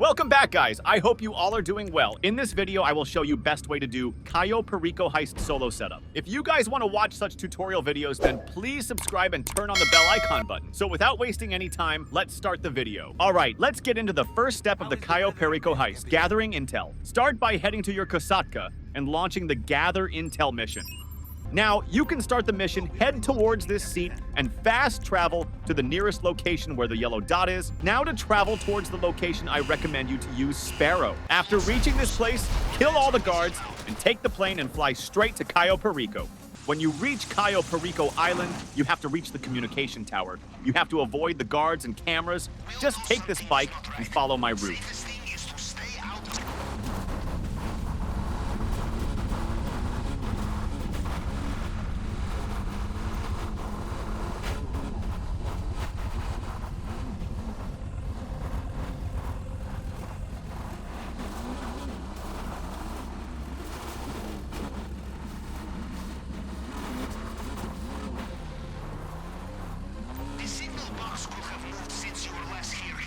Welcome back, guys. I hope you all are doing well. In this video, I will show you best way to do Cayo Perico Heist solo setup. If you guys want to watch such tutorial videos, then please subscribe and turn on the bell icon button. So without wasting any time, let's start the video. All right, let's get into the first step of the Cayo Perico Heist, gathering intel. Start by heading to your Kosatka and launching the Gather Intel mission. Now, you can start the mission, head towards this seat, and fast travel to the nearest location where the yellow dot is. Now to travel towards the location, I recommend you to use Sparrow. After reaching this place, kill all the guards, and take the plane and fly straight to Cayo Perico. When you reach Cayo Perico Island, you have to reach the communication tower. You have to avoid the guards and cameras. Just take this bike and follow my route.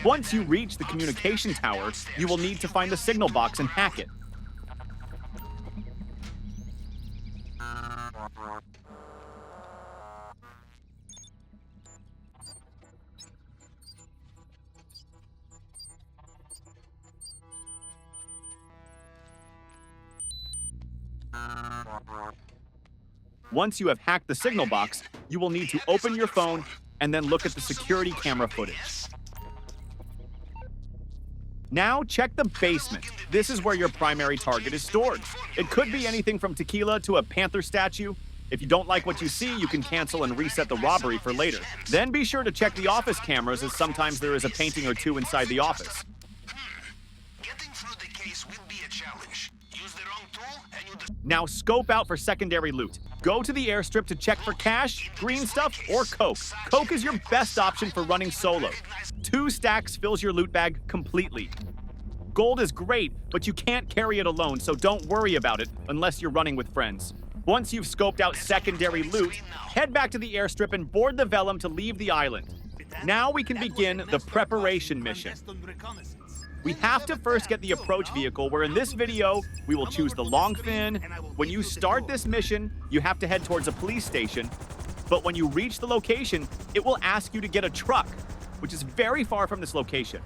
Once you reach the communication tower, you will need to find the signal box and hack it. Once you have hacked the signal box, you will need to open your phone and then look at the security camera footage. Now check the basement. This is where your primary target is stored. It could be anything from tequila to a panther statue. If you don't like what you see, you can cancel and reset the robbery for later. Then be sure to check the office cameras, as sometimes there is a painting or two inside the office. Getting through the case will be a challenge. Use the wrong tool and you... Now scope out for secondary loot. Go to the airstrip to check for cash, green stuff, or coke. Coke is your best option for running solo. 2 stacks fills your loot bag completely. Gold is great, but you can't carry it alone, so don't worry about it unless you're running with friends. Once you've scoped out secondary loot, head back to the airstrip and board the Velum to leave the island. Now we can begin the preparation mission. We have to first get the approach vehicle, where in this video, we will choose the long fin. When you start this mission, you have to head towards a police station. But when you reach the location, it will ask you to get a truck, which is very far from this location.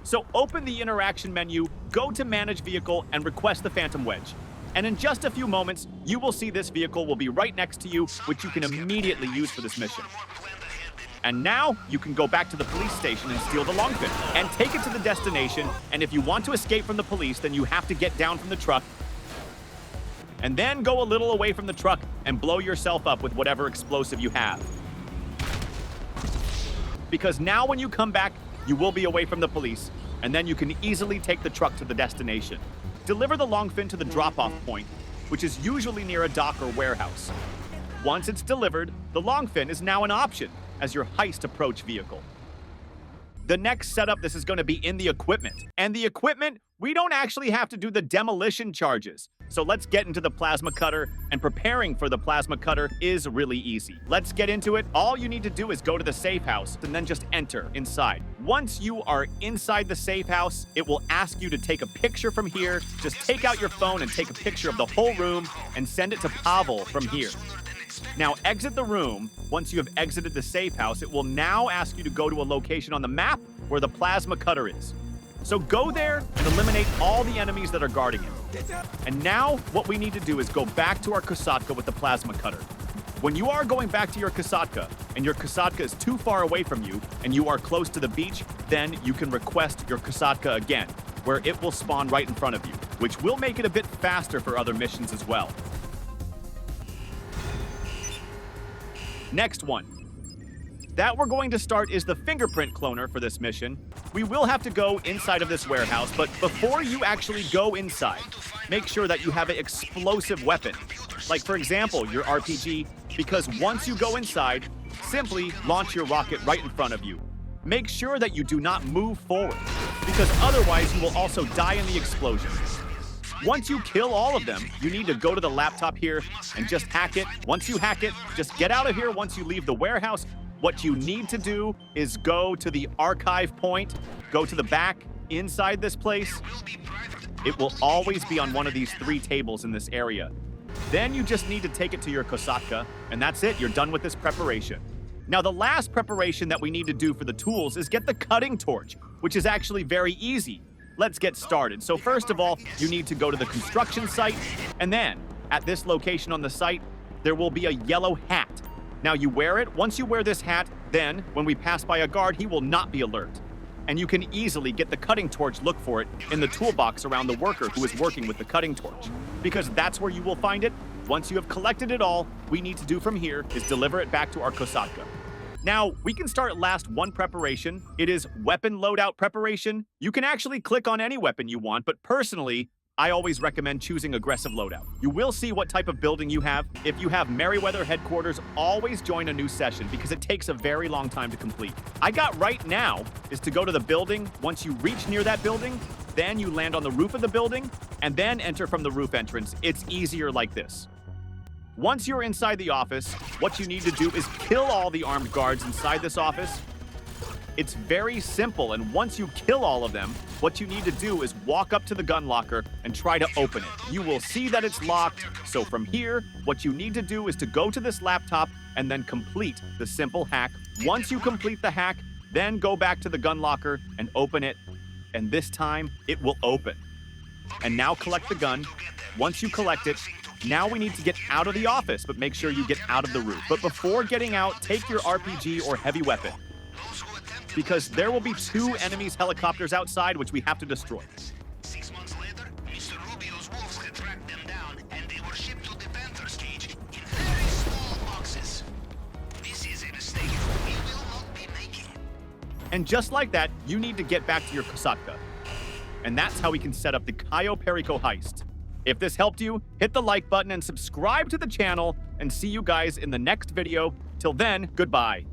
So open the interaction menu, go to manage vehicle, and request the Phantom Wedge. And in just a few moments, you will see this vehicle will be right next to you, which you can immediately use for this mission. And now, you can go back to the police station and steal the long fin, and take it to the destination, and if you want to escape from the police, then you have to get down from the truck, and then go a little away from the truck and blow yourself up with whatever explosive you have. Because now when you come back, you will be away from the police, and then you can easily take the truck to the destination. Deliver the long fin to the drop-off point, which is usually near a dock or warehouse. Once it's delivered, the long fin is now an option as your heist approach vehicle. The next setup, this is going to be in the equipment. And the equipment, we don't actually have to do the demolition charges. So let's get into the plasma cutter, and preparing for the plasma cutter is really easy. Let's get into it. All you need to do is go to the safe house and then just enter inside. Once you are inside the safe house, it will ask you to take a picture from here. Just take out your phone and take a picture of the whole room and send it to Pavel from here. Now exit the room. Once you have exited the safe house, it will now ask you to go to a location on the map where the plasma cutter is. So go there and eliminate all the enemies that are guarding it. And now what we need to do is go back to our Kosatka with the plasma cutter. When you are going back to your Kosatka and your Kosatka is too far away from you and you are close to the beach, then you can request your Kosatka again, where it will spawn right in front of you, which will make it a bit faster for other missions as well. Next one that we're going to start is the Fingerprint Cloner for this mission. We will have to go inside of this warehouse, but before you actually go inside, make sure that you have an explosive weapon. Like, for example, your RPG, because once you go inside, simply launch your rocket right in front of you. Make sure that you do not move forward, because otherwise you will also die in the explosion. Once you kill all of them, you need to go to the laptop here and just hack it. Once you hack it, just get out of here once you leave the warehouse. What you need to do is go to the archive point, go to the back, inside this place, it will always be on one of these 3 tables in this area. Then you just need to take it to your kosatka, and that's it. You're done with this preparation. Now, the last preparation that we need to do for the tools is get the cutting torch, which is actually very easy. Let's get started. So first of all, you need to go to the construction site, and then at this location on the site, there will be a yellow hat. Now you wear it. Once you wear this hat, then when we pass by a guard, he will not be alert. And you can easily get the cutting torch, look for it, in the toolbox around the worker who is working with the cutting torch, because that's where you will find it. Once you have collected it all, we need to do from here is deliver it back to our kosatka. Now, we can start last one preparation. It is weapon loadout preparation. You can actually click on any weapon you want, but personally, I always recommend choosing aggressive loadout. You will see what type of building you have. If you have Merryweather headquarters, always join a new session because it takes a very long time to complete. I got right now is to go to the building. Once you reach near that building, then you land on the roof of the building and then enter from the roof entrance. It's easier like this. Once you're inside the office, what you need to do is kill all the armed guards inside this office. It's very simple, and once you kill all of them, what you need to do is walk up to the gun locker and try to open it. You will see that it's locked, so from here, what you need to do is to go to this laptop and then complete the simple hack. Once you complete the hack, then go back to the gun locker and open it, and this time, it will open. And now collect the gun. Once you collect it, now we need to get out of the office, but make sure you get out of the roof. But before getting out, take your RPG or heavy weapon, because there will be 2 enemies helicopters outside, which we have to destroy. 6 months later, Mr. Rubio's wolves had tracked them down, and they were shipped to the Panther's cage in very small boxes. This is a mistake we will not be making. And just like that, you need to get back to your kosatka. And that's how we can set up the Cayo Perico Heist. If this helped you, hit the like button and subscribe to the channel, and see you guys in the next video. Till then, goodbye.